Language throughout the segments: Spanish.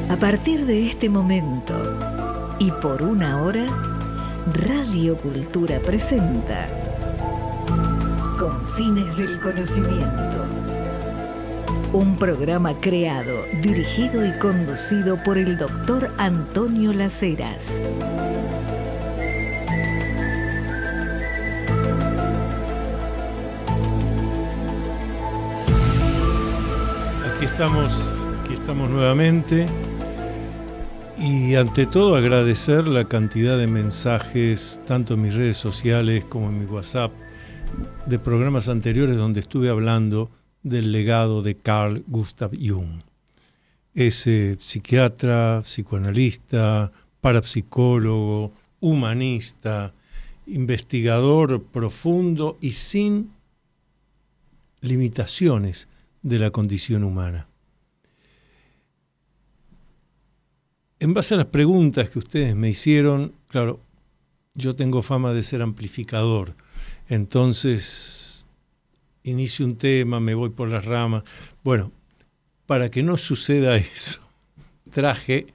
A partir de este momento y por una hora, Radio Cultura presenta Confines del Conocimiento. Un programa creado, dirigido y conducido por el doctor Antonio Las Heras. Aquí estamos nuevamente. Y ante todo agradecer la cantidad de mensajes, tanto en mis redes sociales como en mi WhatsApp, de programas anteriores donde estuve hablando del legado de Carl Gustav Jung. Ese psiquiatra, psicoanalista, parapsicólogo, humanista, investigador profundo y sin limitaciones de la condición humana. En base a las preguntas que ustedes me hicieron, claro, yo tengo fama de ser amplificador, entonces inicio un tema, me voy por las ramas. Bueno, para que no suceda eso, traje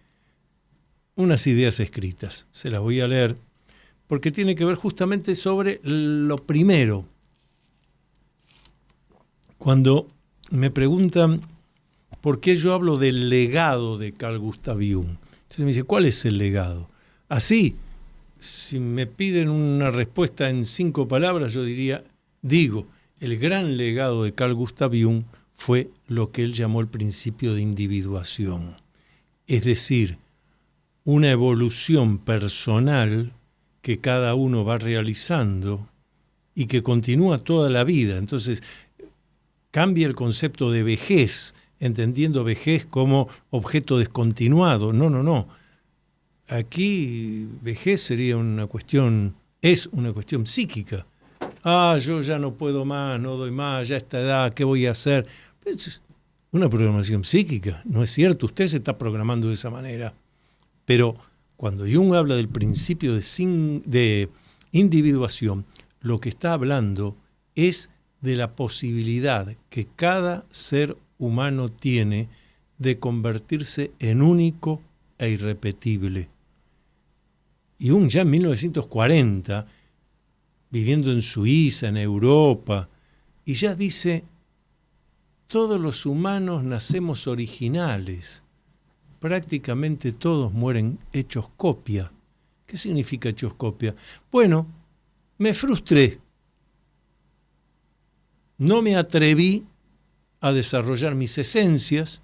unas ideas escritas, se las voy a leer, porque tiene que ver justamente sobre lo primero. Cuando me preguntan por qué yo hablo del legado de Carl Gustav Jung, entonces me dice, ¿cuál es el legado? Así, si me piden una respuesta en 5 palabras, yo digo, el gran legado de Carl Gustav Jung fue lo que él llamó el principio de individuación. Es decir, una evolución personal que cada uno va realizando y que continúa toda la vida. Entonces, cambia el concepto de vejez, entendiendo vejez como objeto descontinuado. No. Aquí vejez sería es una cuestión psíquica. Yo ya no puedo más, no doy más, ya a esta edad, ¿qué voy a hacer? Es una programación psíquica, no es cierto, usted se está programando de esa manera. Pero cuando Jung habla del principio de individuación, lo que está hablando es de la posibilidad que cada ser humano tiene de convertirse en único e irrepetible. Jung ya en 1940, viviendo en Suiza, en Europa, y ya dice, todos los humanos nacemos originales, prácticamente todos mueren hechos copia. ¿Qué significa hechos copia? Bueno, me frustré, no me atreví a desarrollar mis esencias,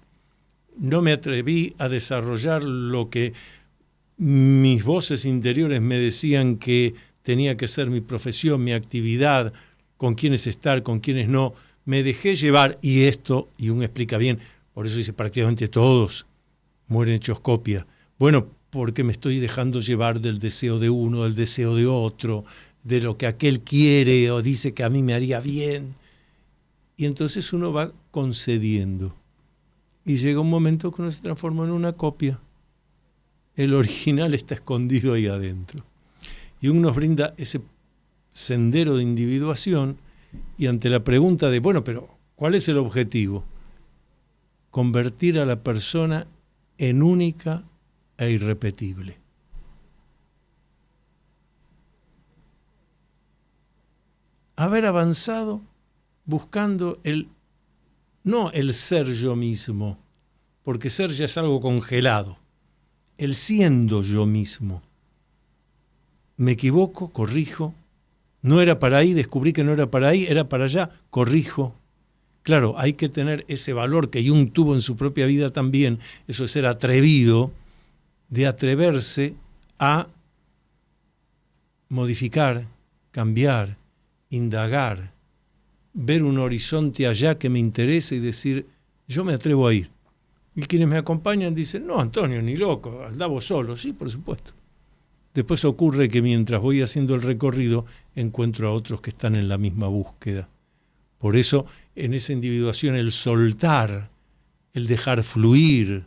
no me atreví a desarrollar lo que mis voces interiores me decían que tenía que ser mi profesión, mi actividad, con quiénes estar, con quiénes no. Me dejé llevar, y Jung explica bien, por eso dice prácticamente todos mueren hechos copia. Bueno, porque me estoy dejando llevar del deseo de uno, del deseo de otro, de lo que aquel quiere o dice que a mí me haría bien. Y entonces uno va concediendo. Y llega un momento que uno se transforma en una copia. El original está escondido ahí adentro. Y uno nos brinda ese sendero de individuación y ante la pregunta de, bueno, pero ¿cuál es el objetivo? Convertir a la persona en única e irrepetible. Haber avanzado buscando no el ser yo mismo, porque ser ya es algo congelado, el siendo yo mismo. Me equivoco, corrijo, no era para ahí, descubrí que no era para ahí, era para allá, corrijo. Claro, hay que tener ese valor que Jung tuvo en su propia vida también, eso de ser atrevido, de atreverse a modificar, cambiar, indagar, ver un horizonte allá que me interese y decir, yo me atrevo a ir. Y quienes me acompañan dicen, no, Antonio, ni loco, anda vos solo. Sí, por supuesto. Después ocurre que mientras voy haciendo el recorrido, encuentro a otros que están en la misma búsqueda. Por eso, en esa individuación, el soltar, el dejar fluir,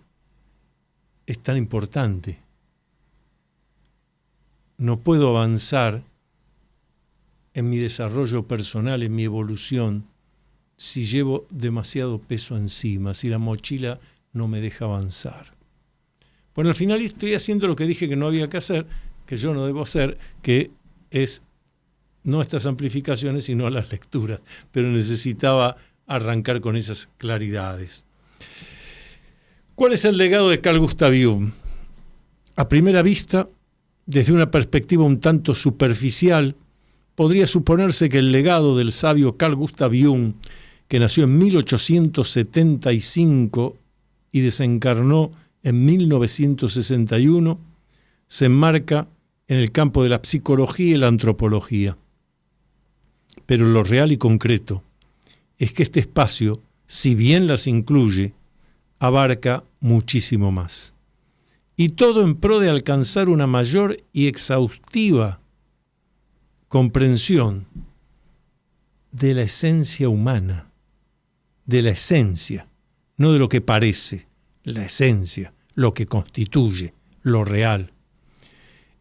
es tan importante. No puedo avanzar en mi desarrollo personal, en mi evolución, si llevo demasiado peso encima, si la mochila no me deja avanzar. Bueno, al final estoy haciendo lo que dije que no había que hacer, que yo no debo hacer, que es no estas amplificaciones, sino las lecturas. Pero necesitaba arrancar con esas claridades. ¿Cuál es el legado de Carl Gustav Jung? A primera vista, desde una perspectiva un tanto superficial, podría suponerse que el legado del sabio Carl Gustav Jung, que nació en 1875 y desencarnó en 1961, se enmarca en el campo de la psicología y la antropología. Pero lo real y concreto es que este espacio, si bien las incluye, abarca muchísimo más. Y todo en pro de alcanzar una mayor y exhaustiva comprensión de la esencia humana, de la esencia, no de lo que parece, la esencia, lo que constituye, lo real,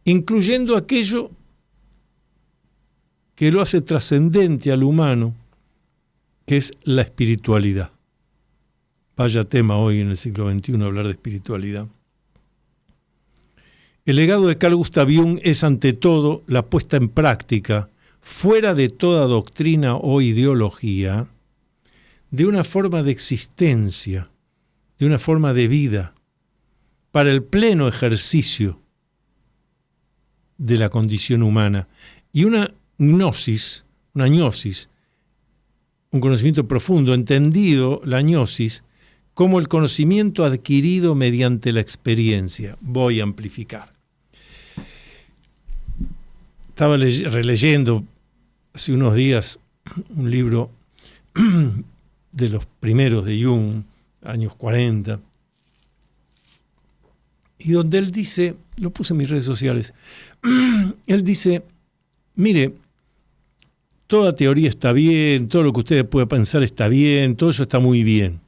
incluyendo aquello que lo hace trascendente al humano, que es la espiritualidad. Vaya tema hoy en el siglo XXI hablar de espiritualidad. El legado de Carl Gustav Jung es ante todo la puesta en práctica, fuera de toda doctrina o ideología, de una forma de existencia, de una forma de vida, para el pleno ejercicio de la condición humana. Y una gnosis, un conocimiento profundo, entendido la gnosis como el conocimiento adquirido mediante la experiencia. Voy a amplificar. Estaba releyendo hace unos días un libro de los primeros de Jung, años 40, y donde él dice, lo puse en mis redes sociales, él dice, mire, toda teoría está bien, todo lo que usted pueda pensar está bien, todo eso está muy bien,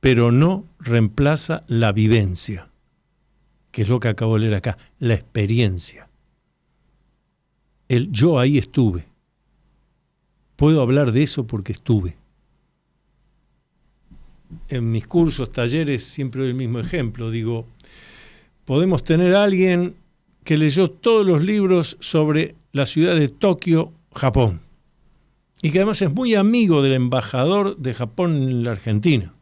pero no reemplaza la vivencia, que es lo que acabo de leer acá, la experiencia. El yo ahí estuve. Puedo hablar de eso porque estuve. En mis cursos, talleres, siempre doy el mismo ejemplo. Digo, podemos tener a alguien que leyó todos los libros sobre la ciudad de Tokio, Japón, y que además es muy amigo del embajador de Japón en la Argentina,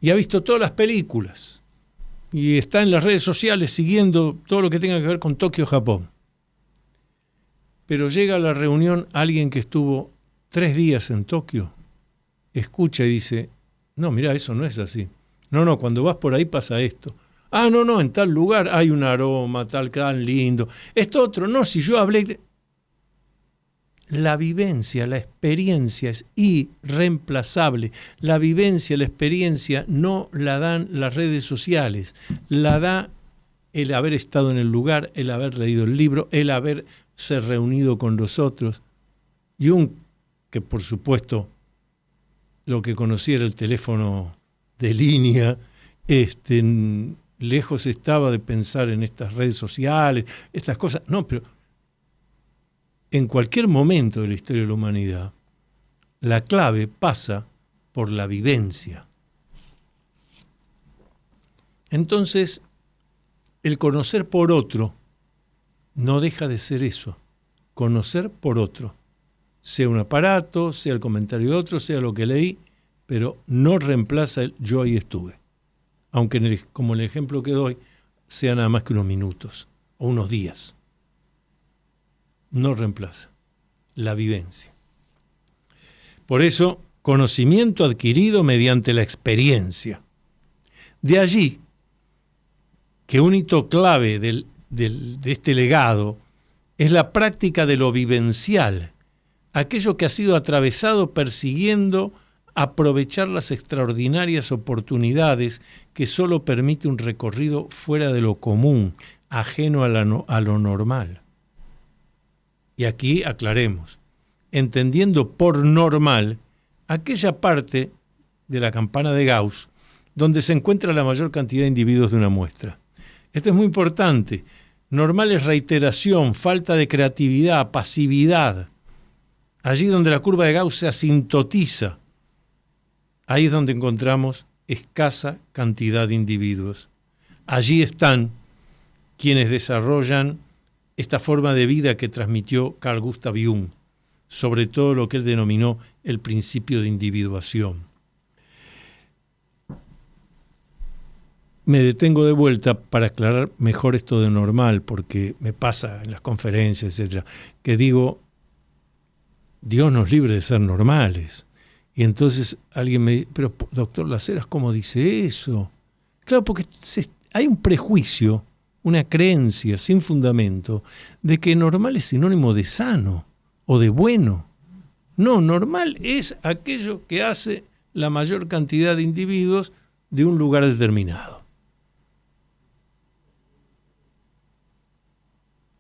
y ha visto todas las películas, y está en las redes sociales siguiendo todo lo que tenga que ver con Tokio, Japón. Pero llega a la reunión alguien que estuvo 3 días en Tokio, escucha y dice, no, mira, eso no es así. No, cuando vas por ahí pasa esto. Ah, no, en tal lugar hay un aroma tal, tan lindo. Esto otro, no, si yo hablé... La vivencia, la experiencia es irreemplazable. La vivencia, la experiencia no la dan las redes sociales. La da el haber estado en el lugar, el haber leído el libro, el haberse reunido con los otros. Jung, que por supuesto lo que conocía era el teléfono de línea, lejos estaba de pensar en estas redes sociales, estas cosas. No, pero en cualquier momento de la historia de la humanidad, la clave pasa por la vivencia. Entonces, el conocer por otro no deja de ser eso, conocer por otro. Sea un aparato, sea el comentario de otro, sea lo que leí, pero no reemplaza el yo ahí estuve. Aunque como el ejemplo que doy, sea nada más que unos minutos o unos días. No reemplaza la vivencia. Por eso, conocimiento adquirido mediante la experiencia. De allí que un hito clave de este legado es la práctica de lo vivencial, aquello que ha sido atravesado persiguiendo aprovechar las extraordinarias oportunidades que solo permite un recorrido fuera de lo común, ajeno a lo normal. Y aquí aclaremos, entendiendo por normal aquella parte de la campana de Gauss donde se encuentra la mayor cantidad de individuos de una muestra. Esto es muy importante. Normal es reiteración, falta de creatividad, pasividad. Allí donde la curva de Gauss se asintotiza, ahí es donde encontramos escasa cantidad de individuos. Allí están quienes desarrollan esta forma de vida que transmitió Carl Gustav Jung, sobre todo lo que él denominó el principio de individuación. Me detengo de vuelta para aclarar mejor esto de normal, porque me pasa en las conferencias, etcétera, que digo, Dios nos libre de ser normales. Y entonces alguien me dice, pero doctor Las Heras, ¿cómo dice eso? Claro, porque hay un prejuicio, una creencia sin fundamento, de que normal es sinónimo de sano o de bueno. No, normal es aquello que hace la mayor cantidad de individuos de un lugar determinado.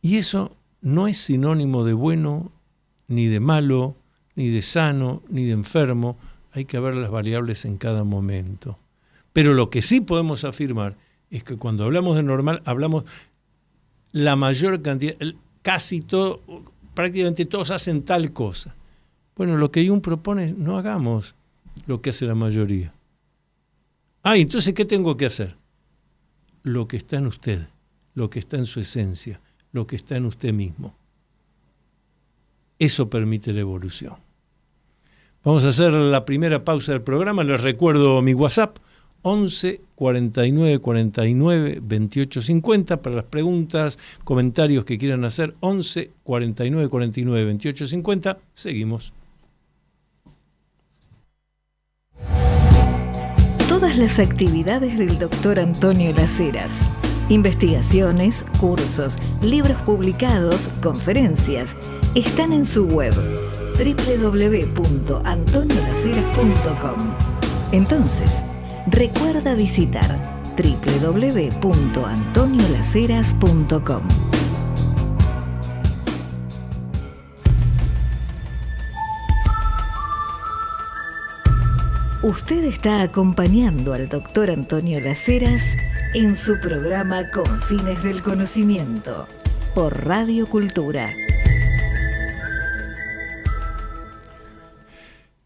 Y eso no es sinónimo de bueno, ni de malo, ni de sano, ni de enfermo. Hay que ver las variables en cada momento. Pero lo que sí podemos afirmar es que cuando hablamos de normal, hablamos la mayor cantidad, casi todo, prácticamente todos hacen tal cosa. Bueno, lo que Jung propone es no hagamos lo que hace la mayoría. Entonces, ¿qué tengo que hacer? Lo que está en usted, lo que está en su esencia, lo que está en usted mismo. Eso permite la evolución. Vamos a hacer la primera pausa del programa. Les recuerdo mi WhatsApp, 11 49 49 28 50, para las preguntas, comentarios que quieran hacer, 11 49 49 28 50. Seguimos. Todas las actividades del Dr. Antonio Las Heras, investigaciones, cursos, libros publicados, conferencias, están en su web www.antoniolaceras.com. Entonces, recuerda visitar www.antoniolaceras.com. Usted está acompañando al Dr. Antonio Las Heras en su programa Con Fines del Conocimiento por Radio Cultura.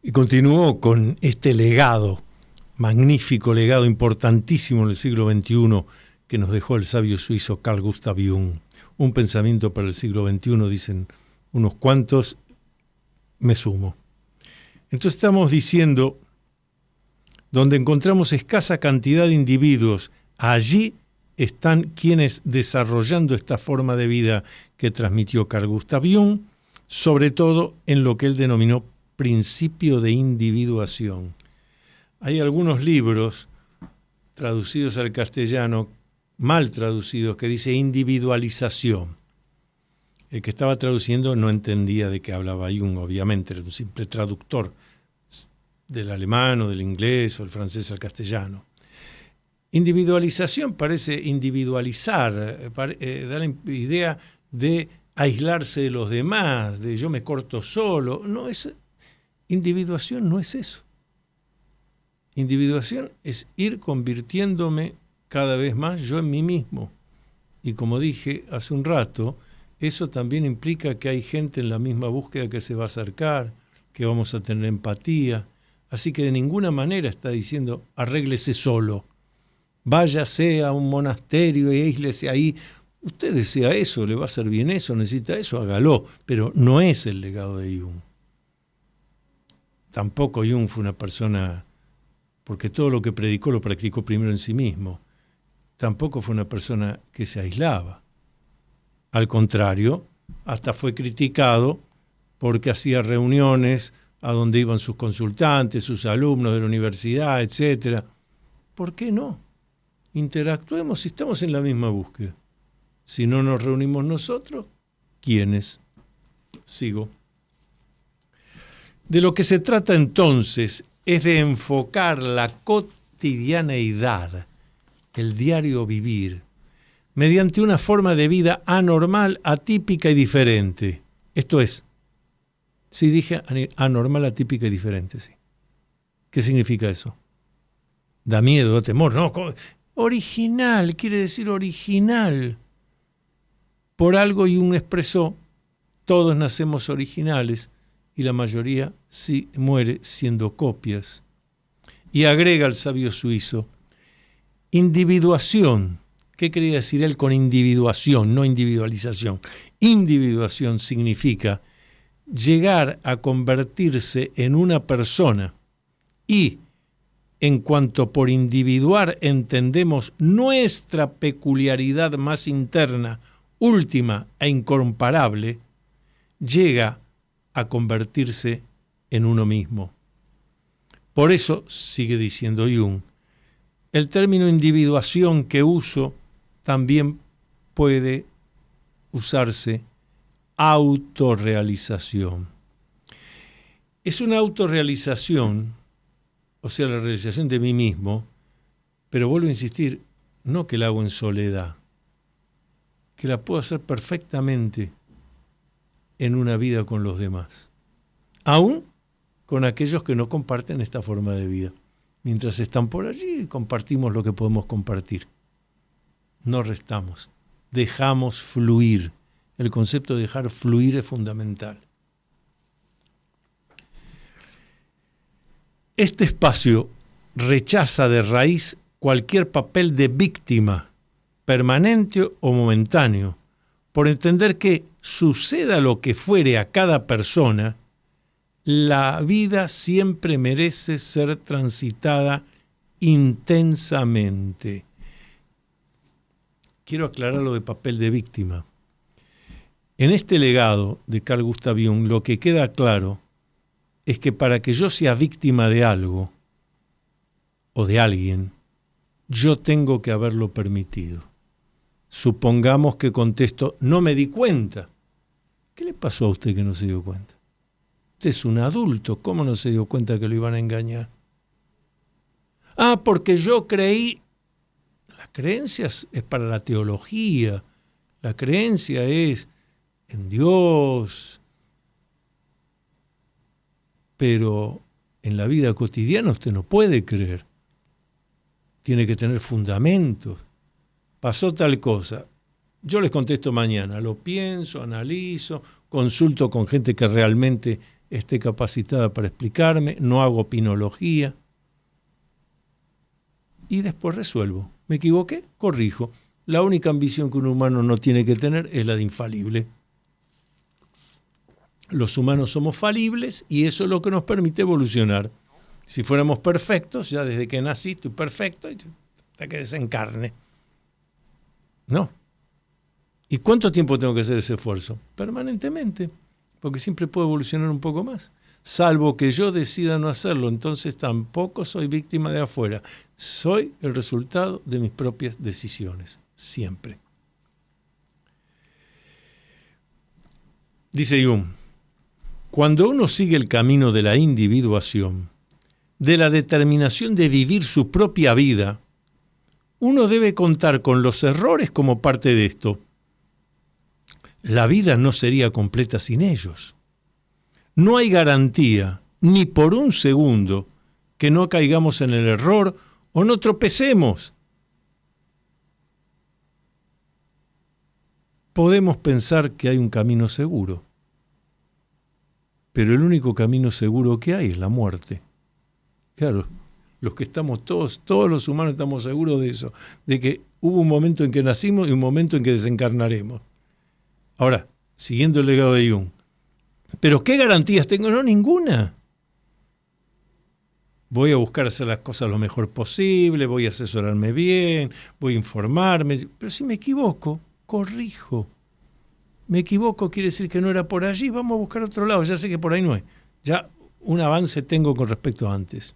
Y continuó con este legado, magnífico legado, importantísimo en el siglo XXI, que nos dejó el sabio suizo Carl Gustav Jung. Un pensamiento para el siglo XXI, dicen unos cuantos, me sumo. Entonces estamos diciendo, donde encontramos escasa cantidad de individuos, allí están quienes desarrollando esta forma de vida que transmitió Carl Gustav Jung, sobre todo en lo que él denominó principio de individuación. Hay algunos libros traducidos al castellano, mal traducidos, que dice individualización. El que estaba traduciendo no entendía de qué hablaba Jung, obviamente, era un simple traductor del alemán o del inglés o del francés al castellano. Individualización parece individualizar, da la idea de aislarse de los demás, de yo me corto solo. Individuación no es eso. Individuación es ir convirtiéndome cada vez más yo en mí mismo. Y como dije hace un rato, eso también implica que hay gente en la misma búsqueda que se va a acercar, que vamos a tener empatía. Así que de ninguna manera está diciendo arréglese solo. Váyase a un monasterio y aíslese ahí. Usted desea eso, le va a hacer bien eso, necesita eso, hágalo. Pero no es el legado de Jung. Tampoco Jung fue una persona, porque todo lo que predicó lo practicó primero en sí mismo. Tampoco fue una persona que se aislaba. Al contrario, hasta fue criticado porque hacía reuniones a donde iban sus consultantes, sus alumnos de la universidad, etc. ¿Por qué no? Interactuemos si estamos en la misma búsqueda. Si no nos reunimos nosotros, ¿quiénes? Sigo. De lo que se trata entonces es de enfocar la cotidianeidad, el diario vivir, mediante una forma de vida anormal, atípica y diferente. Esto es, sí dije anormal, atípica y diferente, sí. ¿Qué significa eso? Da miedo, da temor, ¿no? Original, quiere decir original. Por algo Jung expresó, todos nacemos originales y la mayoría sí muere siendo copias. Y agrega el sabio suizo, individuación. ¿Qué quería decir él con individuación, no individualización? Individuación significa llegar a convertirse en una persona y, en cuanto por individuar entendemos nuestra peculiaridad más interna, última e incomparable, llega a convertirse en uno mismo. Por eso, sigue diciendo Jung, el término individuación que uso también puede usarse autorrealización. Es una autorrealización, o sea, la realización de mí mismo, pero vuelvo a insistir, no que la hago en soledad, que la puedo hacer perfectamente en una vida con los demás, aún con aquellos que no comparten esta forma de vida. Mientras están por allí, compartimos lo que podemos compartir. No restamos, dejamos fluir. El concepto de dejar fluir es fundamental. Este espacio rechaza de raíz cualquier papel de víctima, permanente o momentáneo, por entender que, suceda lo que fuere a cada persona, la vida siempre merece ser transitada intensamente. Quiero aclarar lo de papel de víctima. En este legado de Carl Gustav Jung, lo que queda claro es que para que yo sea víctima de algo o de alguien, yo tengo que haberlo permitido. Supongamos que contesto, no me di cuenta. ¿Qué le pasó a usted que no se dio cuenta? Usted es un adulto, ¿cómo no se dio cuenta que lo iban a engañar? Ah, porque yo creí. La creencia es para la teología. La creencia es en Dios. Pero en la vida cotidiana usted no puede creer. Tiene que tener fundamentos. Pasó tal cosa. Yo les contesto mañana. Lo pienso, analizo, consulto con gente que realmente esté capacitada para explicarme. No hago opinología. Y después resuelvo. ¿Me equivoqué? Corrijo. La única ambición que un humano no tiene que tener es la de infalible. Los humanos somos falibles y eso es lo que nos permite evolucionar. Si fuéramos perfectos, ya desde que nací estoy perfecto, hasta que desencarne. No. ¿Y cuánto tiempo tengo que hacer ese esfuerzo? Permanentemente, porque siempre puedo evolucionar un poco más. Salvo que yo decida no hacerlo, entonces tampoco soy víctima de afuera. Soy el resultado de mis propias decisiones, siempre. Dice Jung, cuando uno sigue el camino de la individuación, de la determinación de vivir su propia vida, uno debe contar con los errores como parte de esto. La vida no sería completa sin ellos. No hay garantía, ni por un segundo, que no caigamos en el error o no tropecemos. Podemos pensar que hay un camino seguro, pero el único camino seguro que hay es la muerte. Claro, los que estamos todos los humanos estamos seguros de eso, de que hubo un momento en que nacimos y un momento en que desencarnaremos. Ahora, siguiendo el legado de Jung, ¿pero qué garantías tengo? No, ninguna. Voy a buscar hacer las cosas lo mejor posible, voy a asesorarme bien, voy a informarme, pero si me equivoco, corrijo. Me equivoco quiere decir que no era por allí, vamos a buscar otro lado, ya sé que por ahí no es. Ya un avance tengo con respecto a antes.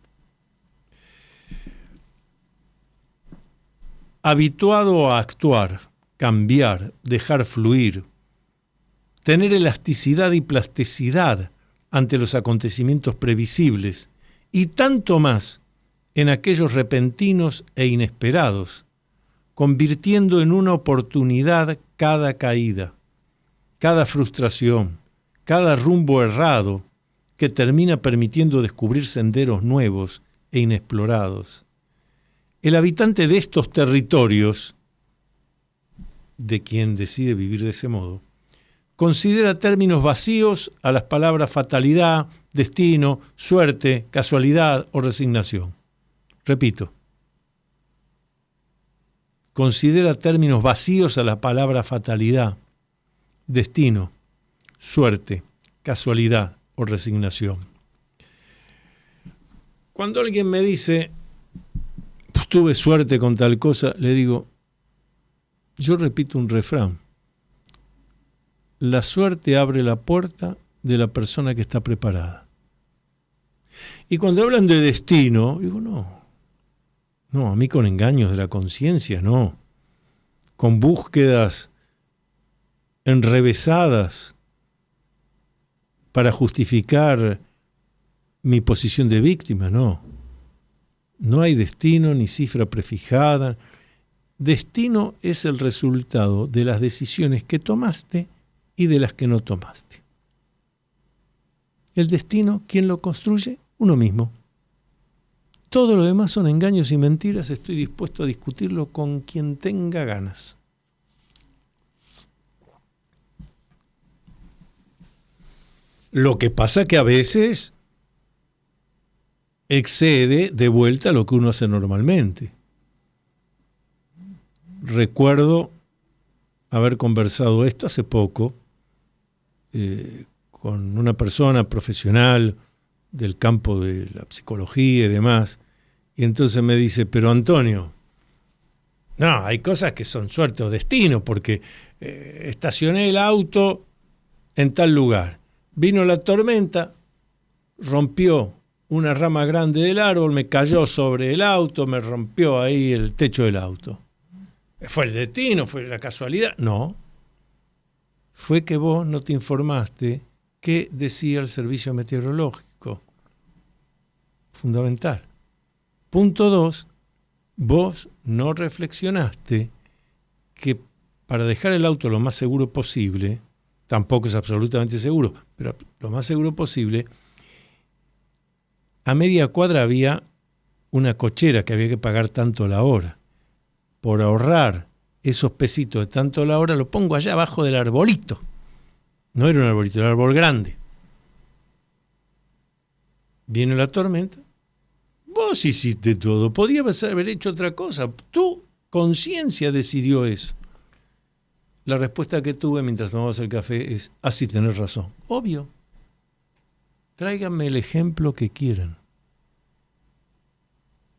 Habituado a actuar, cambiar, dejar fluir, tener elasticidad y plasticidad ante los acontecimientos previsibles y tanto más en aquellos repentinos e inesperados, convirtiendo en una oportunidad cada caída, cada frustración, cada rumbo errado que termina permitiendo descubrir senderos nuevos e inexplorados. El habitante de estos territorios, de quien decide vivir de ese modo, considera términos vacíos a las palabras fatalidad, destino, suerte, casualidad o resignación. Repito, considera términos vacíos a la palabra fatalidad, destino, suerte, casualidad o resignación. Cuando alguien me dice, pues tuve suerte con tal cosa, le digo, yo repito un refrán. La suerte abre la puerta de la persona que está preparada. Y cuando hablan de destino, digo, no, a mí con engaños de la conciencia, no. Con búsquedas enrevesadas para justificar mi posición de víctima, no. No hay destino ni cifra prefijada. Destino es el resultado de las decisiones que tomaste y de las que no tomaste. El destino, ¿quién lo construye? Uno mismo. Todo lo demás son engaños y mentiras. Estoy dispuesto a discutirlo con quien tenga ganas. Lo que pasa que a veces excede de vuelta lo que uno hace normalmente. Recuerdo haber conversado esto hace poco con una persona profesional del campo de la psicología y demás, y entonces me dice, pero Antonio, no, hay cosas que son suerte o destino, porque estacioné el auto en tal lugar, vino la tormenta, rompió una rama grande del árbol, me cayó sobre el auto, me rompió ahí el techo del auto. ¿Fue el destino? ¿Fue la casualidad? No. Fue que vos no te informaste qué decía el servicio meteorológico. Fundamental. Punto 2, vos no reflexionaste que para dejar el auto lo más seguro posible, tampoco es absolutamente seguro, pero lo más seguro posible, a media cuadra había una cochera que había que pagar tanto la hora. Por ahorrar esos pesitos de tanto la hora, lo pongo allá abajo del arbolito. No era un arbolito, era un árbol grande. Viene la tormenta. Vos hiciste todo. Podías haber hecho otra cosa. Tu conciencia decidió eso. La respuesta que tuve mientras tomabas el café es, así tenés razón. Obvio. Tráiganme el ejemplo que quieran.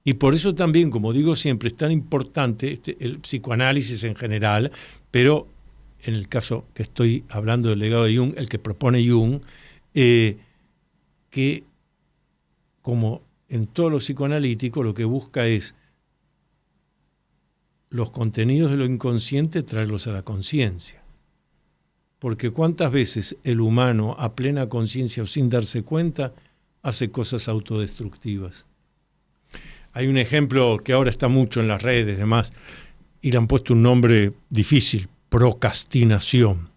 Y por eso también, como digo siempre, es tan importante el psicoanálisis en general, pero en el caso que estoy hablando del legado de Jung, el que propone Jung, que como en todo lo psicoanalítico lo que busca es los contenidos de lo inconsciente traerlos a la conciencia. Porque cuántas veces el humano a plena conciencia o sin darse cuenta hace cosas autodestructivas. Hay un ejemplo que ahora está mucho en las redes, demás, y le han puesto un nombre difícil, procrastinación.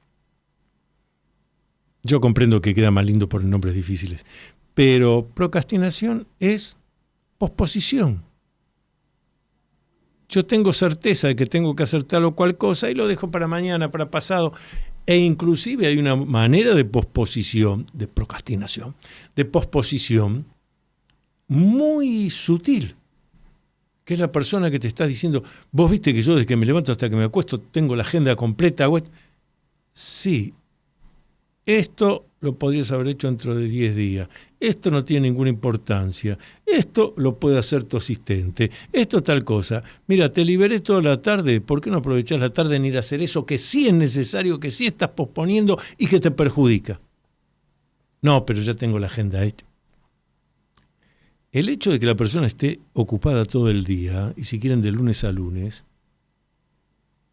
Yo comprendo que queda más lindo por nombres difíciles, pero procrastinación es posposición. Yo tengo certeza de que tengo que hacer tal o cual cosa y lo dejo para mañana, para pasado. E inclusive hay una manera de posposición, de procrastinación, de posposición muy sutil, que es la persona que te está diciendo, vos viste que yo desde que me levanto hasta que me acuesto tengo la agenda completa. Sí, esto lo podrías haber hecho dentro de 10 días. Esto no tiene ninguna importancia. Esto lo puede hacer tu asistente. Esto tal cosa. Mira, te liberé toda la tarde. ¿Por qué no aprovechás la tarde en ir a hacer eso que sí es necesario, que sí estás posponiendo y que te perjudica? No, pero ya tengo la agenda hecha. El hecho de que la persona esté ocupada todo el día, y si quieren de lunes a lunes,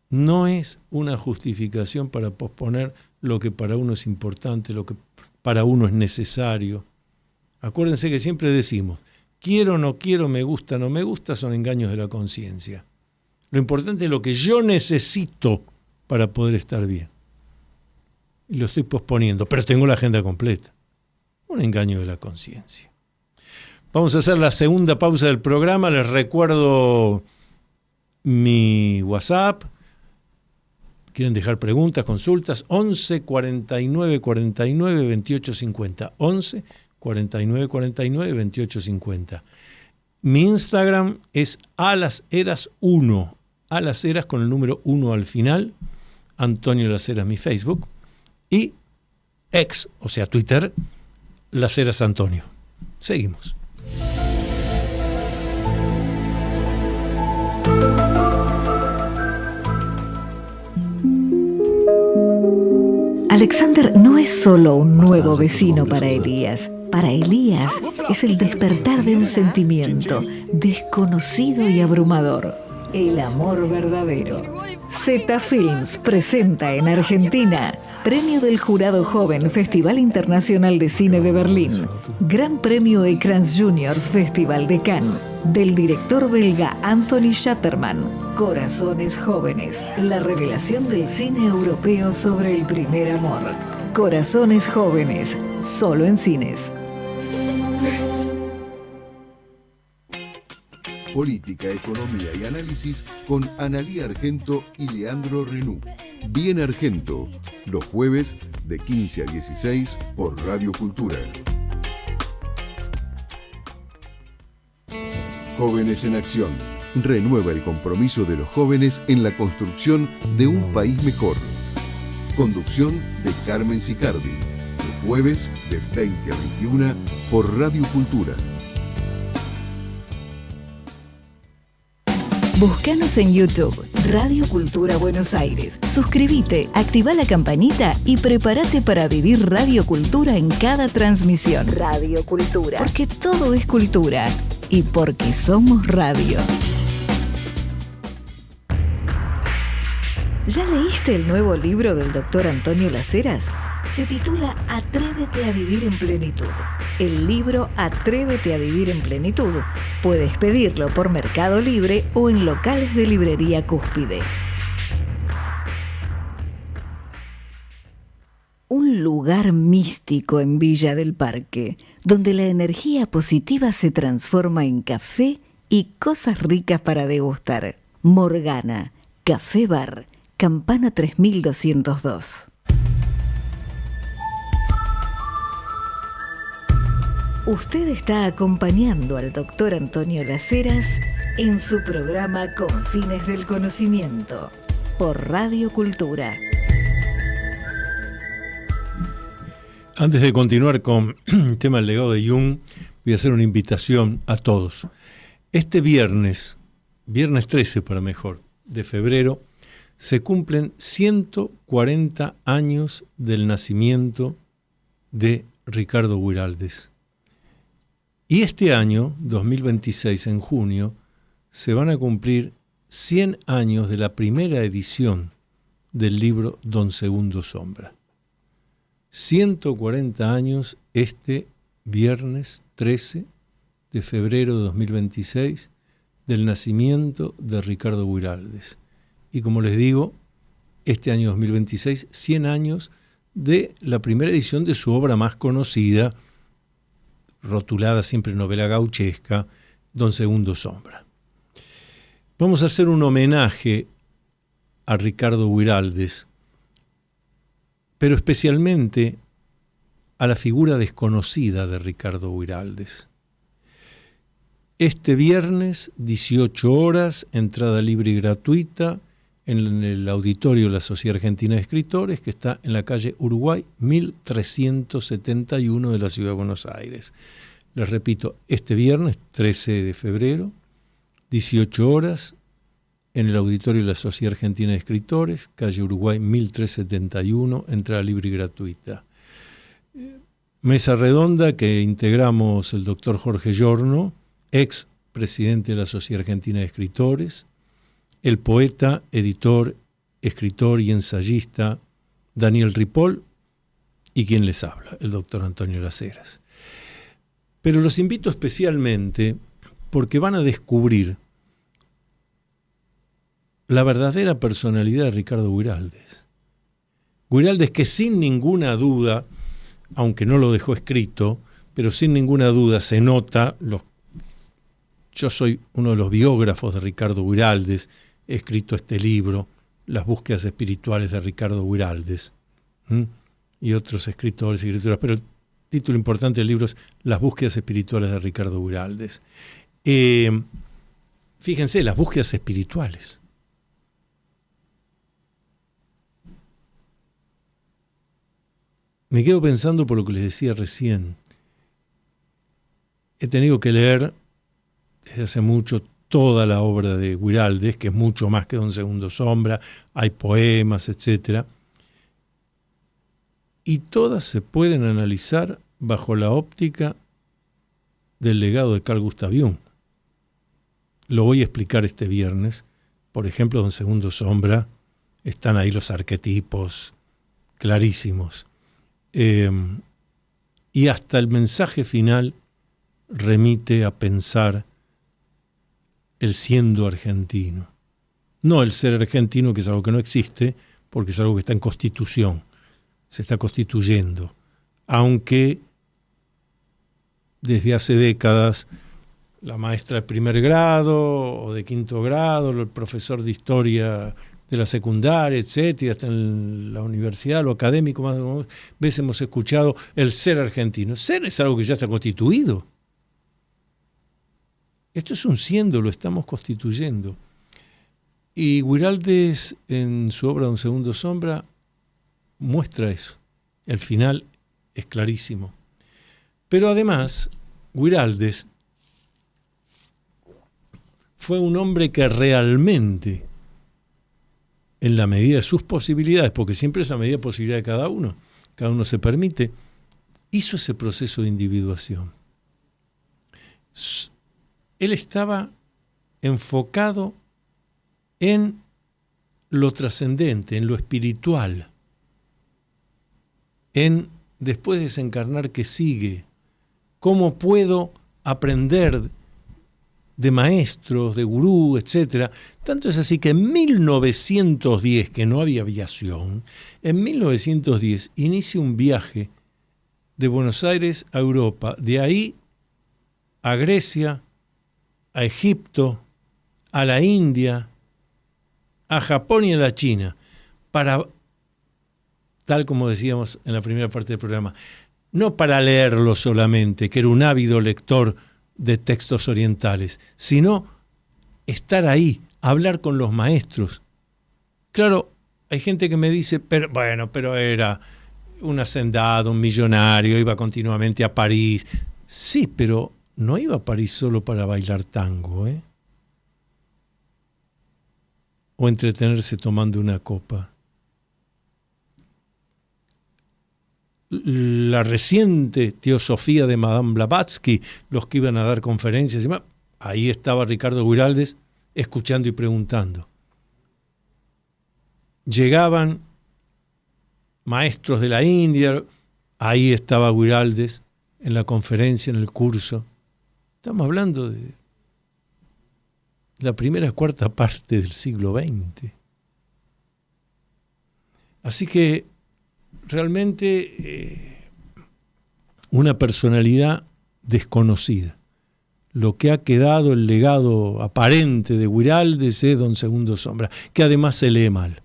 no es una justificación para posponer lo que para uno es importante, lo que para uno es necesario. Acuérdense que siempre decimos, quiero, no quiero, me gusta, no me gusta, son engaños de la conciencia. Lo importante es lo que yo necesito para poder estar bien. Y lo estoy posponiendo, pero tengo la agenda completa. Un engaño de la conciencia. Vamos a hacer la segunda pausa del programa. Les recuerdo mi WhatsApp. ¿Quieren dejar preguntas, consultas? 11 49 49 28 50. 11 49 49 28 50. Mi Instagram es alaseras1, alaseras con el número 1 al final, Antonio Las Heras mi Facebook, y X, o sea Twitter, Las Heras Antonio. Seguimos. Alexander no es solo un nuevo vecino para Elías. Para Elías es el despertar de un sentimiento desconocido y abrumador: el amor verdadero. Zeta Films presenta en Argentina Premio del Jurado Joven Festival Internacional de Cine de Berlín, Gran Premio Écrans Juniors Festival de Cannes, del director belga Anthony Schatterman. Corazones Jóvenes, la revelación del cine europeo sobre el primer amor. Corazones Jóvenes, solo en cines. Política, economía y análisis con Analía Argento y Leandro Renú. Bien Argento, los jueves de 15 a 16 por Radio Cultura. Jóvenes en Acción. Renueva el compromiso de los jóvenes en la construcción de un país mejor. Conducción de Carmen Sicardi. Los jueves de 20 a 21 por Radio Cultura. Búscanos en YouTube, Radio Cultura Buenos Aires. Suscríbete, activa la campanita y prepárate para vivir Radio Cultura en cada transmisión. Radio Cultura. Porque todo es cultura y porque somos radio. ¿Ya leíste el nuevo libro del doctor Antonio Las Heras? Se titula Atrévete a vivir en plenitud. El libro Atrévete a vivir en plenitud. Puedes pedirlo por Mercado Libre o en locales de librería Cúspide. Un lugar místico en Villa del Parque, donde la energía positiva se transforma en café y cosas ricas para degustar. Morgana, Café Bar, Campana 3202. Usted está acompañando al doctor Antonio Las Heras en su programa Con Fines del Conocimiento, por Radio Cultura. Antes de continuar con el tema del legado de Jung, voy a hacer una invitación a todos. Este viernes 13 para mejor, de febrero, se cumplen 140 años del nacimiento de Ricardo Guiraldes. Y este año, 2026, en junio, se van a cumplir 100 años de la primera edición del libro Don Segundo Sombra. 140 años este viernes 13 de febrero de 2026 del nacimiento de Ricardo Guiraldes. Y como les digo, este año 2026, 100 años de la primera edición de su obra más conocida, rotulada siempre novela gauchesca, Don Segundo Sombra. Vamos a hacer un homenaje a Ricardo Guiraldes, pero especialmente a la figura desconocida de Ricardo Guiraldes. Este viernes, 18 horas, entrada libre y gratuita, en el auditorio de la Sociedad Argentina de Escritores, que está en la calle Uruguay 1371 de la Ciudad de Buenos Aires. Les repito, este viernes 13 de febrero, 18 horas, en el auditorio de la Sociedad Argentina de Escritores, calle Uruguay 1371, entrada libre y gratuita. Mesa redonda que integramos el doctor Jorge Giorno, ex presidente de la Sociedad Argentina de Escritores, el poeta, editor, escritor y ensayista Daniel Ripoll y quien les habla, el doctor Antonio Las Heras. Pero los invito especialmente porque van a descubrir la verdadera personalidad de Ricardo Guiraldes. Guiraldes que sin ninguna duda, aunque no lo dejó escrito, pero sin ninguna duda se nota, yo soy uno de los biógrafos de Ricardo Guiraldes, he escrito este libro, Las búsquedas espirituales de Ricardo Guiraldes, y otros escritores y escritoras, pero el título importante del libro es Las búsquedas espirituales de Ricardo Guiraldes. Fíjense, las búsquedas espirituales. Me quedo pensando por lo que les decía recién. He tenido que leer desde hace mucho toda la obra de Guiraldes, que es mucho más que Don Segundo Sombra, hay poemas, etc. Y todas se pueden analizar bajo la óptica del legado de Carl Gustav Jung. Lo voy a explicar este viernes. Por ejemplo, Don Segundo Sombra, están ahí los arquetipos clarísimos. Y hasta el mensaje final remite a pensar el siendo argentino. No el ser argentino, que es algo que no existe, porque es algo que está en constitución, se está constituyendo. Aunque desde hace décadas la maestra de primer grado o de quinto grado, el profesor de historia de la secundaria, etcétera, hasta en la universidad, lo académico, más de una vez hemos escuchado el ser argentino. Ser es algo que ya está constituido. Esto es un siendo, lo estamos constituyendo. Y Guiraldes, en su obra Don Segundo Sombra, muestra eso. El final es clarísimo. Pero además, Guiraldes fue un hombre que realmente, en la medida de sus posibilidades, porque siempre es la medida de posibilidad de cada uno se permite, hizo ese proceso de individuación. Él estaba enfocado en lo trascendente, en lo espiritual, en después de desencarnar que sigue, cómo puedo aprender de maestros, de gurú, etc. Tanto es así que en 1910, que no había aviación, en 1910 inicia un viaje de Buenos Aires a Europa, de ahí a Grecia, a Egipto, a la India, a Japón y a la China, para, tal como decíamos en la primera parte del programa, no para leerlo solamente, que era un ávido lector de textos orientales, sino estar ahí, hablar con los maestros. Claro, hay gente que me dice, pero era un hacendado, un millonario, iba continuamente a París. Sí, pero no iba a París solo para bailar tango, o entretenerse tomando una copa. La reciente teosofía de Madame Blavatsky, los que iban a dar conferencias, ahí estaba Ricardo Guiraldes escuchando y preguntando. Llegaban maestros de la India, ahí estaba Guiraldes en la conferencia, en el curso. Estamos hablando de la primera cuarta parte del siglo XX. Así que realmente una personalidad desconocida. Lo que ha quedado, el legado aparente de Guiraldes es Don Segundo Sombra, que además se lee mal,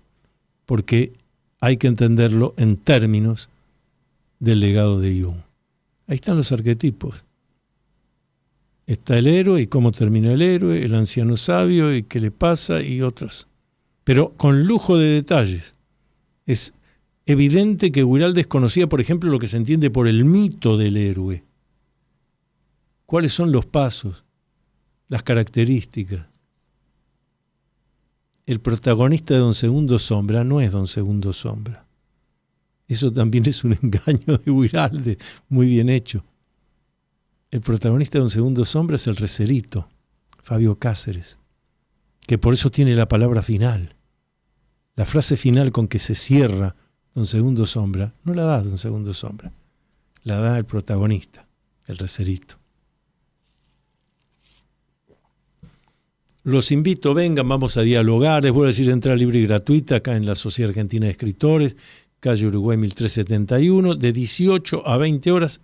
porque hay que entenderlo en términos del legado de Jung. Ahí están los arquetipos. Está el héroe y cómo termina el héroe, el anciano sabio y qué le pasa y otros. Pero con lujo de detalles. Es evidente que Guiraldes conocía, por ejemplo, lo que se entiende por el mito del héroe. ¿Cuáles son los pasos? Las características. El protagonista de Don Segundo Sombra no es Don Segundo Sombra. Eso también es un engaño de Guiraldes, muy bien hecho. El protagonista de Don Segundo Sombra es el Recerito, Fabio Cáceres, que por eso tiene la palabra final. La frase final con que se cierra Don Segundo Sombra, no la da Don Segundo Sombra, la da el protagonista, el Recerito. Los invito, vengan, vamos a dialogar. Les voy a decir entrada libre y gratuita acá en la Sociedad Argentina de Escritores, calle Uruguay 1371, de 18 a 20 horas,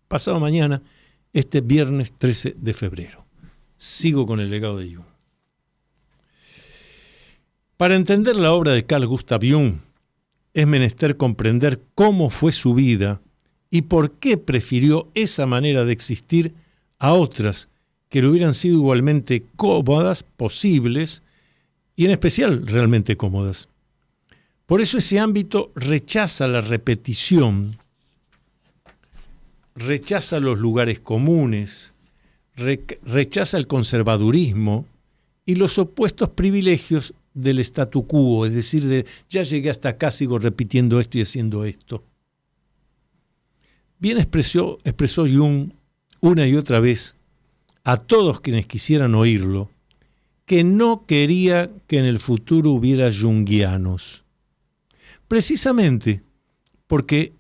pasado mañana, este viernes 13 de febrero. Sigo con el legado de Jung. Para entender la obra de Carl Gustav Jung, es menester comprender cómo fue su vida y por qué prefirió esa manera de existir a otras que le hubieran sido igualmente cómodas, posibles, y en especial realmente cómodas. Por eso ese ámbito rechaza la repetición, rechaza los lugares comunes, rechaza el conservadurismo y los opuestos privilegios del statu quo, es decir, de ya llegué hasta acá, sigo repitiendo esto y haciendo esto. Bien expresó Jung una y otra vez a todos quienes quisieran oírlo, que no quería que en el futuro hubiera junguianos. Precisamente porque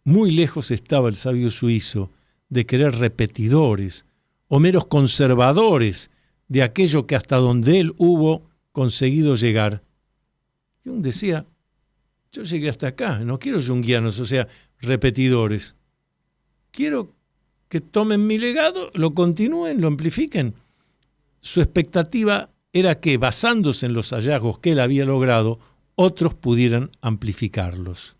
muy lejos estaba el sabio suizo de querer repetidores o meros conservadores de aquello que hasta donde él hubo conseguido llegar. Jung decía, yo llegué hasta acá, no quiero junguianos, o sea, repetidores. Quiero que tomen mi legado, lo continúen, lo amplifiquen. Su expectativa era que, basándose en los hallazgos que él había logrado, otros pudieran amplificarlos.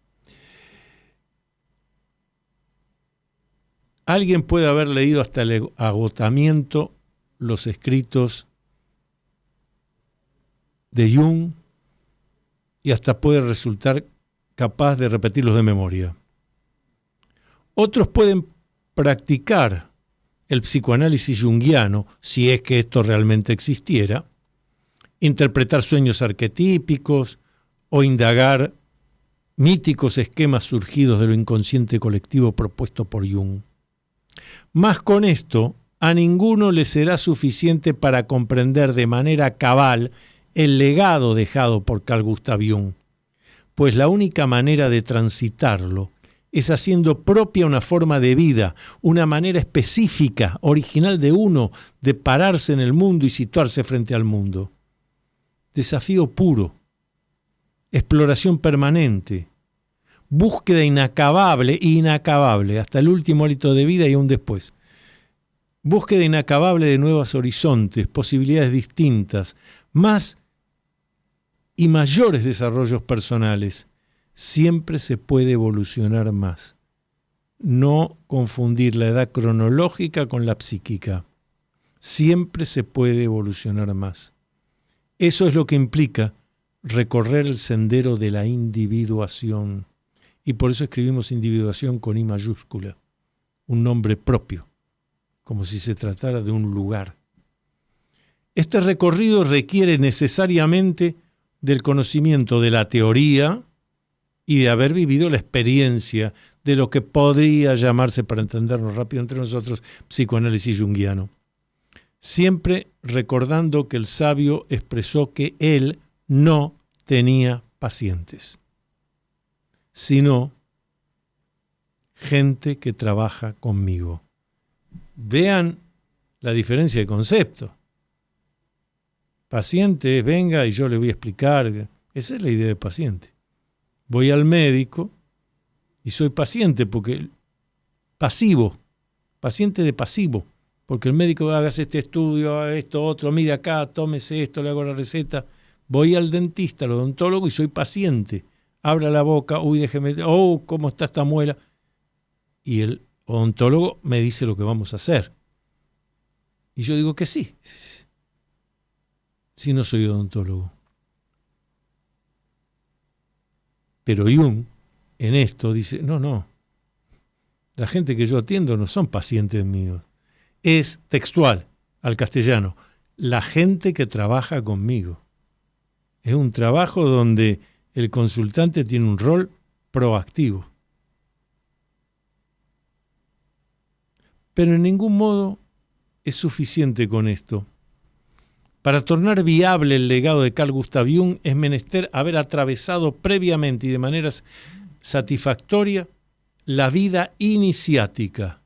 Alguien puede haber leído hasta el agotamiento los escritos de Jung y hasta puede resultar capaz de repetirlos de memoria. Otros pueden practicar el psicoanálisis junguiano, si es que esto realmente existiera, interpretar sueños arquetípicos o indagar míticos esquemas surgidos de lo inconsciente colectivo propuesto por Jung. Mas con esto, a ninguno le será suficiente para comprender de manera cabal el legado dejado por Carl Gustav Jung, pues la única manera de transitarlo es haciendo propia una forma de vida, una manera específica, original de uno, de pararse en el mundo y situarse frente al mundo. Desafío puro, exploración permanente, búsqueda inacabable, hasta el último hálito de vida y aún después. Búsqueda inacabable de nuevos horizontes, posibilidades distintas, más y mayores desarrollos personales. Siempre se puede evolucionar más. No confundir la edad cronológica con la psíquica. Siempre se puede evolucionar más. Eso es lo que implica recorrer el sendero de la individuación. Y por eso escribimos individuación con I mayúscula, un nombre propio, como si se tratara de un lugar. Este recorrido requiere necesariamente del conocimiento de la teoría y de haber vivido la experiencia de lo que podría llamarse, para entendernos rápido entre nosotros, psicoanálisis junguiano. Siempre recordando que el sabio expresó que él no tenía pacientes, sino gente que trabaja conmigo. Vean la diferencia de concepto. Paciente es venga y yo le voy a explicar. Esa es la idea de paciente. Voy al médico y soy paciente porque pasivo, paciente de pasivo, porque el médico haga este estudio, haga esto, otro, mire acá, tómese esto, le hago la receta. Voy al dentista, al odontólogo y soy paciente. Abra la boca, uy, déjeme, ¿cómo está esta muela? Y el odontólogo me dice lo que vamos a hacer. Y yo digo que sí, si no soy odontólogo. Pero Jung en esto dice, no, la gente que yo atiendo no son pacientes míos. Es textual al castellano, la gente que trabaja conmigo. Es un trabajo donde el consultante tiene un rol proactivo. Pero en ningún modo es suficiente con esto. Para tornar viable el legado de Carl Gustav Jung es menester haber atravesado previamente y de manera satisfactoria la vida iniciática.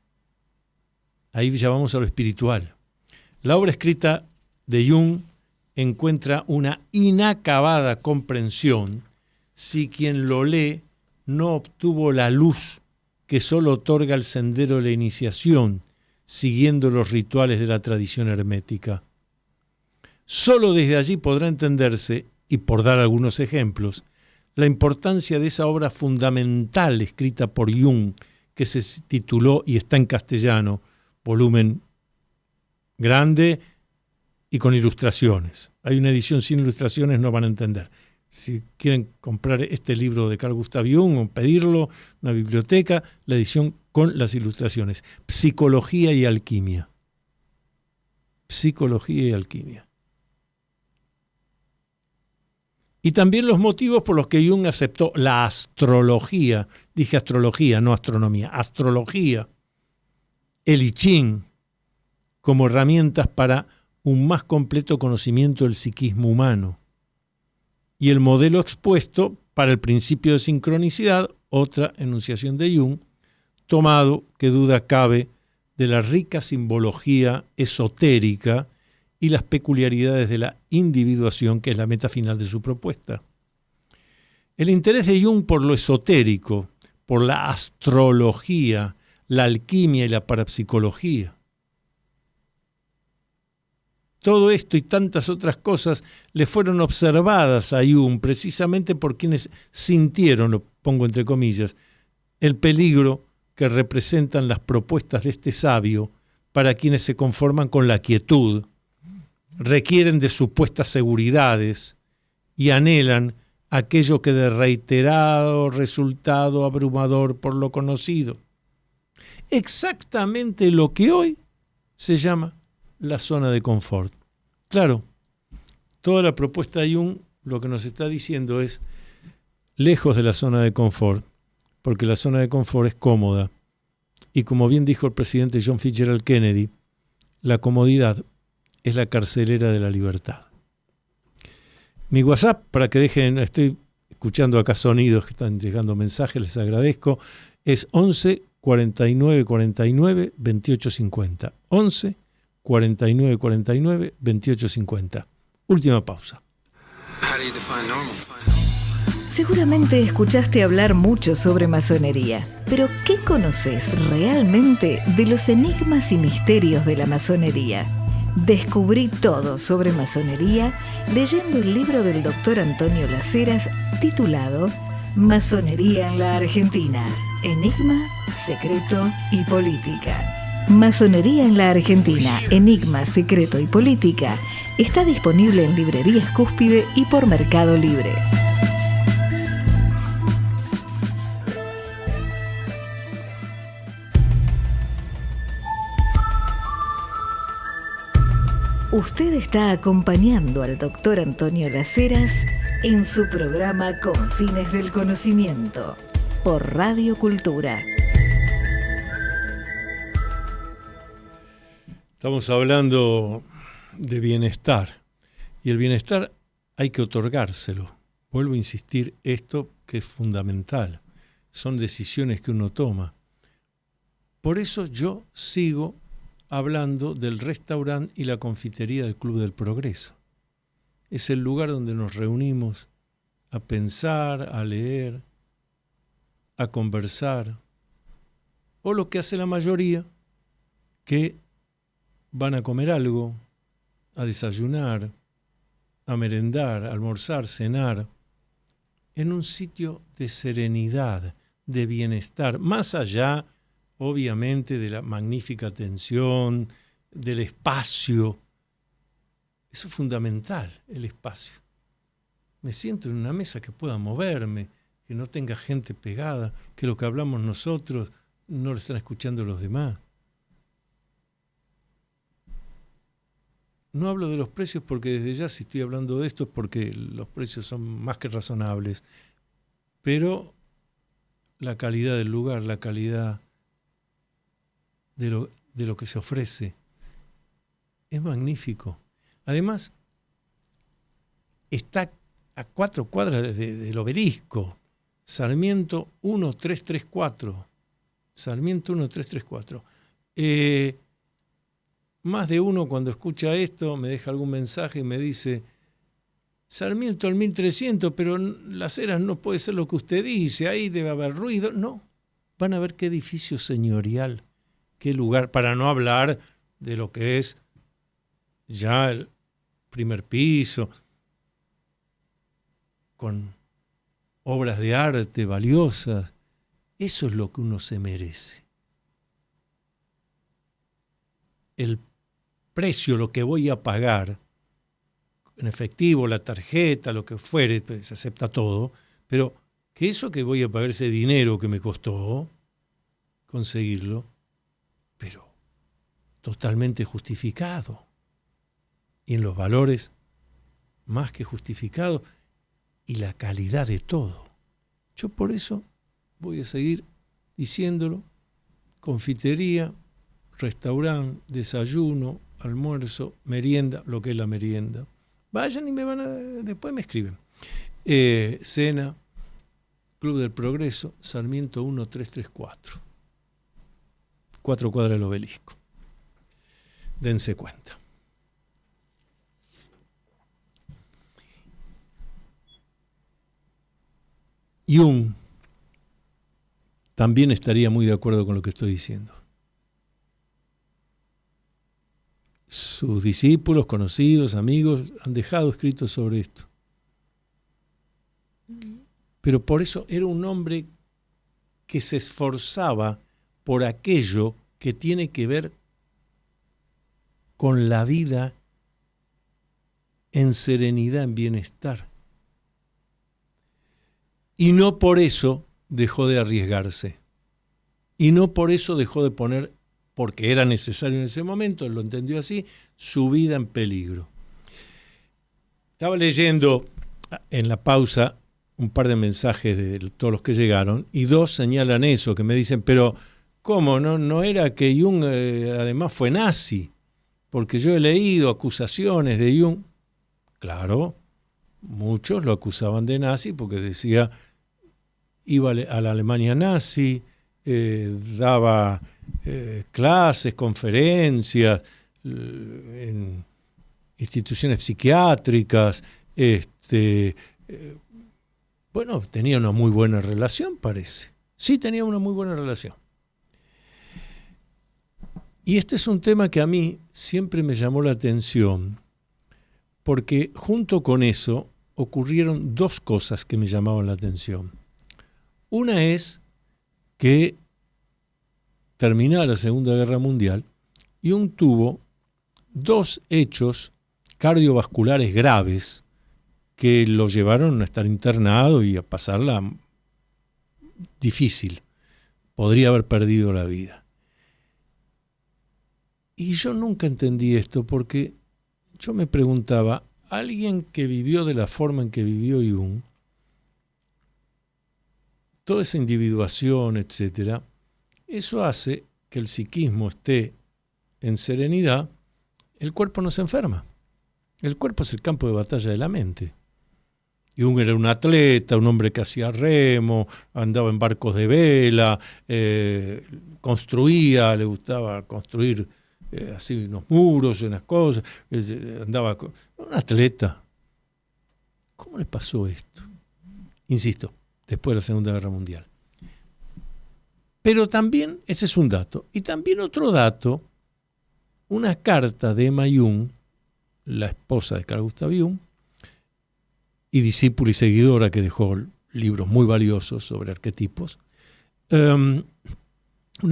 Ahí ya vamos a lo espiritual. La obra escrita de Jung encuentra una inacabada comprensión si quien lo lee no obtuvo la luz que solo otorga el sendero de la iniciación, siguiendo los rituales de la tradición hermética. Solo desde allí podrá entenderse, y por dar algunos ejemplos, la importancia de esa obra fundamental escrita por Jung, que se tituló y está en castellano, volumen grande y con ilustraciones. Hay una edición sin ilustraciones, no van a entender. Si quieren comprar este libro de Carl Gustav Jung o pedirlo en una biblioteca, la edición con las ilustraciones. Psicología y alquimia. Psicología y alquimia. Y también los motivos por los que Jung aceptó la astrología. Dije astrología, no astronomía. Astrología, el I Ching, como herramientas para un más completo conocimiento del psiquismo humano. Y el modelo expuesto para el principio de sincronicidad, otra enunciación de Jung, tomado, que duda cabe, de la rica simbología esotérica y las peculiaridades de la individuación, que es la meta final de su propuesta. El interés de Jung por lo esotérico, por la astrología, la alquimia y la parapsicología. Todo esto y tantas otras cosas le fueron observadas a Jung precisamente por quienes sintieron, lo pongo entre comillas, el peligro que representan las propuestas de este sabio para quienes se conforman con la quietud, requieren de supuestas seguridades y anhelan aquello que de reiterado resultado abrumador por lo conocido. Exactamente lo que hoy se llama la zona de confort. Claro, toda la propuesta de Jung lo que nos está diciendo es lejos de la zona de confort, porque la zona de confort es cómoda. Y como bien dijo el presidente John Fitzgerald Kennedy, la comodidad es la carcelera de la libertad. Mi WhatsApp, para que dejen, estoy escuchando acá sonidos que están llegando mensajes, les agradezco, es 11 49 49 28 50. 11 49 49 28 50. Última pausa. Seguramente escuchaste hablar mucho sobre masonería, pero ¿qué conoces realmente de los enigmas y misterios de la masonería? Descubrí todo sobre masonería leyendo el libro del Dr. Antonio Las Heras titulado Masonería en la Argentina, Enigma, Secreto y Política. Masonería en la Argentina, Enigma, Secreto y Política está disponible en librerías Cúspide y por Mercado Libre. Usted está acompañando al Dr. Antonio Las Heras en su programa Confines del Conocimiento por Radio Cultura. Estamos hablando de bienestar y el bienestar hay que otorgárselo. Vuelvo a insistir esto que es fundamental. Son decisiones que uno toma. Por eso yo sigo hablando del restaurante y la confitería del Club del Progreso. Es el lugar donde nos reunimos a pensar, a leer, a conversar, o lo que hace la mayoría, que van a comer algo, a desayunar, a merendar, a almorzar, cenar, en un sitio de serenidad, de bienestar, más allá obviamente de la magnífica atención, del espacio. Eso es fundamental, el espacio. Me siento en una mesa que pueda moverme, que no tenga gente pegada, que lo que hablamos nosotros no lo están escuchando los demás. No hablo de los precios porque desde ya si estoy hablando de esto es porque los precios son más que razonables, pero la calidad del lugar, la calidad de lo que se ofrece es magnífico. Además, está a 4 cuadras del Obelisco, Sarmiento 1334. Sarmiento 1334. Más de uno cuando escucha esto me deja algún mensaje y me dice, Sarmiento al 1300, pero Las Heras no puede ser lo que usted dice, ahí debe haber ruido. No, van a ver qué edificio señorial, qué lugar, para no hablar de lo que es ya el primer piso, con obras de arte valiosas. Eso es lo que uno se merece. El precio, lo que voy a pagar, en efectivo, la tarjeta, lo que fuere, pues, se acepta todo, pero que eso que voy a pagar, ese dinero que me costó conseguirlo, pero totalmente justificado. Y en los valores más que justificado, y la calidad de todo. Yo por eso voy a seguir diciéndolo: confitería, restaurante, desayuno, almuerzo, merienda, lo que es la merienda. Vayan y después me escriben. Cena, Club del Progreso, Sarmiento 1334. 4 cuadras del Obelisco. Dense cuenta. Jung también estaría muy de acuerdo con lo que estoy diciendo. Sus discípulos, conocidos, amigos, han dejado escritos sobre esto. Pero por eso era un hombre que se esforzaba por aquello que tiene que ver con la vida en serenidad, en bienestar. Y no por eso dejó de arriesgarse. Y no por eso dejó de poner, porque era necesario en ese momento, él lo entendió así, su vida en peligro. Estaba leyendo en la pausa un par de mensajes de todos los que llegaron, y 2 señalan eso, que me dicen, pero ¿cómo? No era que Jung además fue nazi, porque yo he leído acusaciones de Jung. Claro, muchos lo acusaban de nazi porque decía, iba a la Alemania nazi, daba clases, conferencias en instituciones psiquiátricas, bueno, tenía una muy buena relación, parece. Sí, tenía una muy buena relación. Y este es un tema que a mí siempre me llamó la atención, porque junto con eso ocurrieron 2 cosas que me llamaban la atención. Una es que terminada la Segunda Guerra Mundial, Jung tuvo 2 hechos cardiovasculares graves que lo llevaron a estar internado y a pasarla difícil. Podría haber perdido la vida. Y yo nunca entendí esto porque yo me preguntaba, alguien que vivió de la forma en que vivió Jung, toda esa individuación, etcétera, eso hace que el psiquismo esté en serenidad, el cuerpo no se enferma. El cuerpo es el campo de batalla de la mente. Jung era un atleta, un hombre que hacía remo, andaba en barcos de vela, construía, le gustaba construir así unos muros, unas cosas, andaba un atleta. ¿Cómo le pasó esto? Insisto, después de la Segunda Guerra Mundial. Pero también, ese es un dato. Y también otro dato, una carta de Emma Jung, la esposa de Carl Gustav Jung, y discípula y seguidora que dejó libros muy valiosos sobre arquetipos, una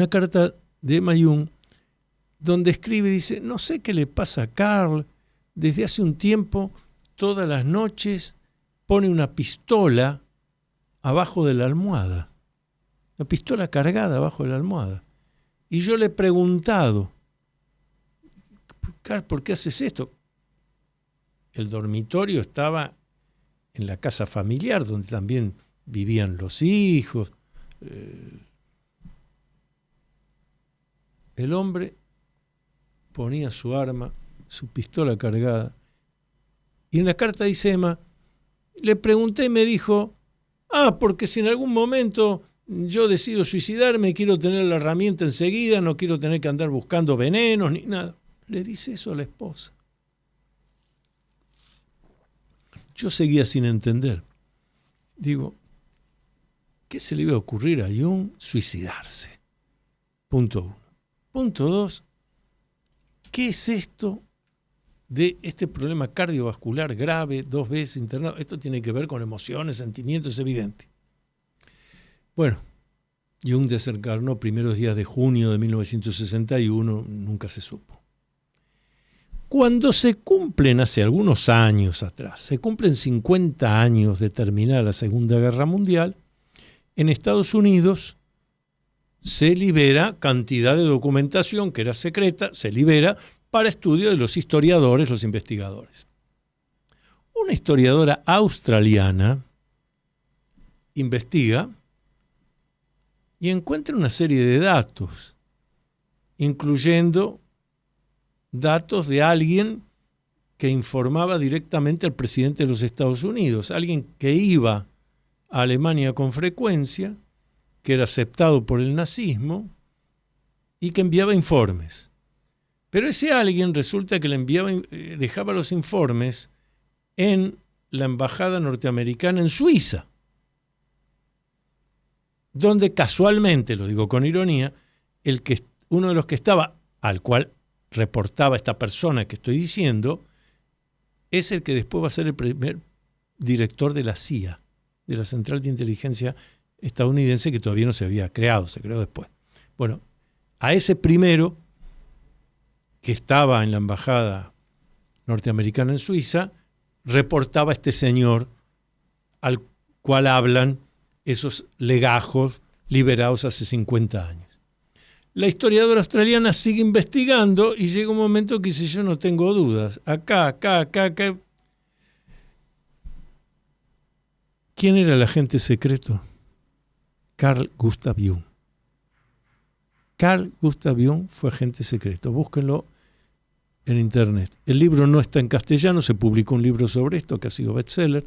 carta de Emma Jung donde escribe y dice, no sé qué le pasa a Carl, desde hace un tiempo, todas las noches, pone una pistola abajo de la almohada. Una pistola cargada abajo de la almohada. Y yo le he preguntado, Carl, ¿por qué haces esto? El dormitorio estaba en la casa familiar, donde también vivían los hijos. El hombre ponía su arma, su pistola cargada. Y en la carta dice Emma, le pregunté y me dijo, porque si en algún momento yo decido suicidarme, quiero tener la herramienta enseguida, no quiero tener que andar buscando venenos ni nada. Le dice eso a la esposa. Yo seguía sin entender. Digo, ¿qué se le iba a ocurrir a Jung? Suicidarse. Punto 1. Punto 2. ¿Qué es esto de este problema cardiovascular grave, 2 veces internado? Esto tiene que ver con emociones, sentimientos, es evidente. Bueno, Jung desencarnó primeros días de junio de 1961, nunca se supo. Cuando se cumplen, hace algunos años atrás, se cumplen 50 años de terminar la Segunda Guerra Mundial, en Estados Unidos se libera cantidad de documentación que era secreta, se libera para estudio de los historiadores, los investigadores. Una historiadora australiana investiga y encuentra una serie de datos, incluyendo datos de alguien que informaba directamente al presidente de los Estados Unidos, alguien que iba a Alemania con frecuencia, que era aceptado por el nazismo y que enviaba informes. Pero ese alguien resulta que le dejaba los informes en la embajada norteamericana en Suiza, donde casualmente, lo digo con ironía, uno de los que estaba, al cual reportaba esta persona que estoy diciendo, es el que después va a ser el primer director de la CIA, de la Central de Inteligencia estadounidense, que todavía no se había creado, se creó después. Bueno, a ese primero, que estaba en la embajada norteamericana en Suiza, reportaba este señor al cual hablan esos legajos liberados hace 50 años. La historiadora australiana sigue investigando y llega un momento que dice, yo no tengo dudas, acá. ¿Quién era el agente secreto? Carl Gustav Jung. Carl Gustav Jung fue agente secreto. Búsquenlo en internet. El libro no está en castellano, se publicó un libro sobre esto que ha sido bestseller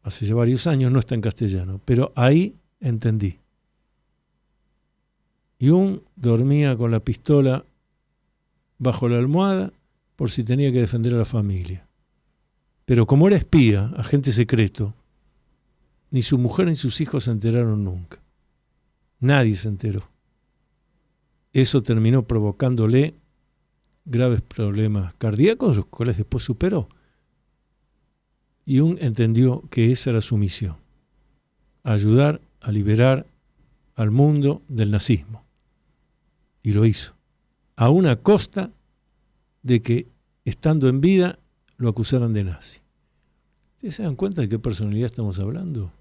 hace ya varios años, no está en castellano, pero ahí entendí. Jung dormía con la pistola bajo la almohada por si tenía que defender a la familia. Pero como era espía, agente secreto, ni su mujer ni sus hijos se enteraron nunca. Nadie se enteró. Eso terminó provocándole graves problemas cardíacos, los cuales después superó. Jung entendió que esa era su misión, ayudar a liberar al mundo del nazismo. Y lo hizo, a una costa de que, estando en vida, lo acusaran de nazi. ¿Ustedes se dan cuenta de qué personalidad estamos hablando?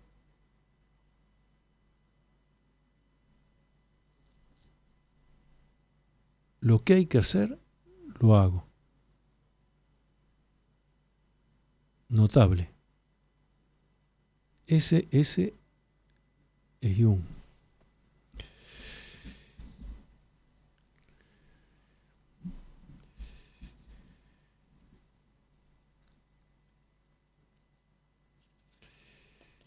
Lo que hay que hacer, lo hago. Notable. Ese es Jung.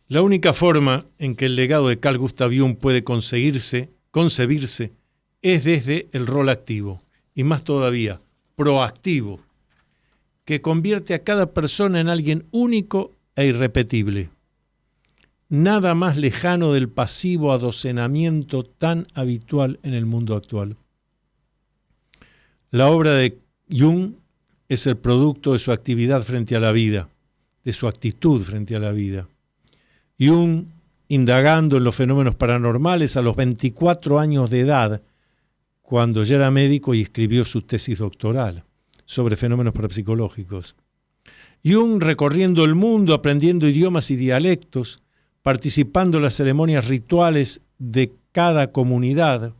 La única forma en que el legado de Carl Gustav Jung puede concebirse, es desde el rol activo, y más todavía, proactivo, que convierte a cada persona en alguien único e irrepetible. Nada más lejano del pasivo adocenamiento tan habitual en el mundo actual. La obra de Jung es el producto de su actividad frente a la vida, de su actitud frente a la vida. Jung, indagando en los fenómenos paranormales a los 24 años de edad, cuando ya era médico y escribió su tesis doctoral sobre fenómenos parapsicológicos. Jung recorriendo el mundo, aprendiendo idiomas y dialectos, participando en las ceremonias rituales de cada comunidad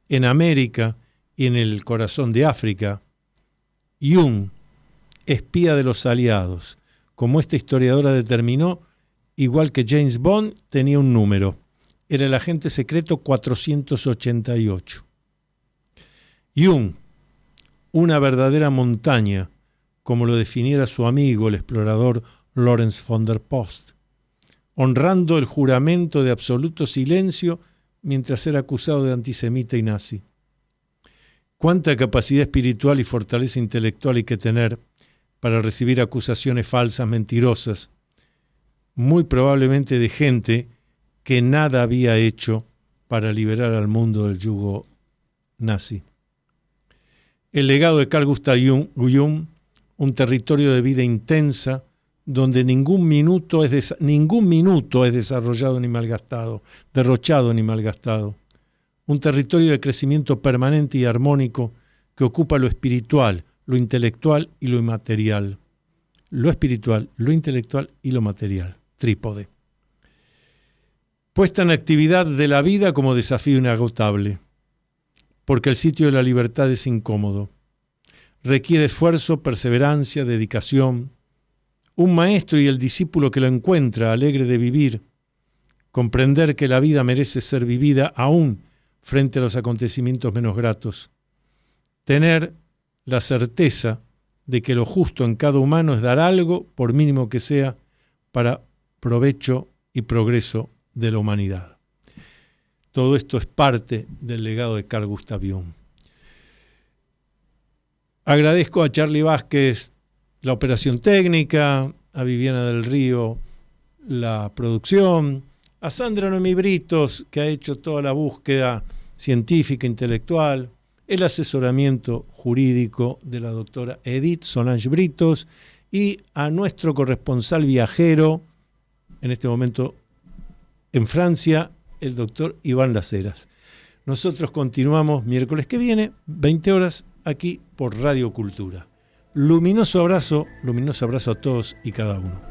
en América y en el corazón de África. Jung, espía de los aliados, como esta historiadora determinó, igual que James Bond, tenía un número. Era el agente secreto 488. Jung, una verdadera montaña, como lo definiera su amigo, el explorador Lawrence von der Post, honrando el juramento de absoluto silencio mientras era acusado de antisemita y nazi. Cuánta capacidad espiritual y fortaleza intelectual hay que tener para recibir acusaciones falsas, mentirosas, muy probablemente de gente que nada había hecho para liberar al mundo del yugo nazi. El legado de Carl Gustav Jung, un territorio de vida intensa, donde ningún minuto es desarrollado ni malgastado, derrochado ni malgastado. Un territorio de crecimiento permanente y armónico que ocupa lo espiritual, lo intelectual y lo inmaterial. Lo espiritual, lo intelectual y lo material. Trípode. Puesta en actividad de la vida como desafío inagotable, porque el sitio de la libertad es incómodo. Requiere esfuerzo, perseverancia, dedicación. Un maestro y el discípulo que lo encuentra, alegre de vivir, comprender que la vida merece ser vivida aún frente a los acontecimientos menos gratos. Tener la certeza de que lo justo en cada humano es dar algo, por mínimo que sea, para provecho y progreso de la humanidad. Todo esto es parte del legado de Carl Gustav Jung. Agradezco a Charlie Vázquez la operación técnica, a Viviana del Río la producción, a Sandra Noemí Britos, que ha hecho toda la búsqueda científica, intelectual, el asesoramiento jurídico de la doctora Edith Solange Britos, y a nuestro corresponsal viajero, en este momento en Francia, el doctor Iván Laceras. Nosotros continuamos miércoles que viene, 20 horas, aquí por Radio Cultura. Luminoso abrazo a todos y cada uno.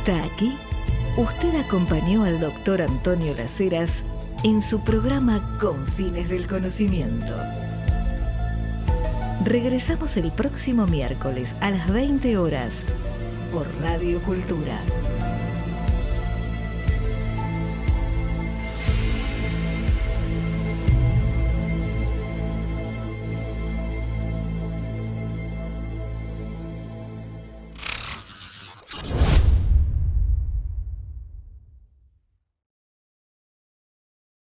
Hasta aquí, usted acompañó al doctor Antonio Laceras en su programa Confines del Conocimiento. Regresamos el próximo miércoles a las 20 horas por Radio Cultura.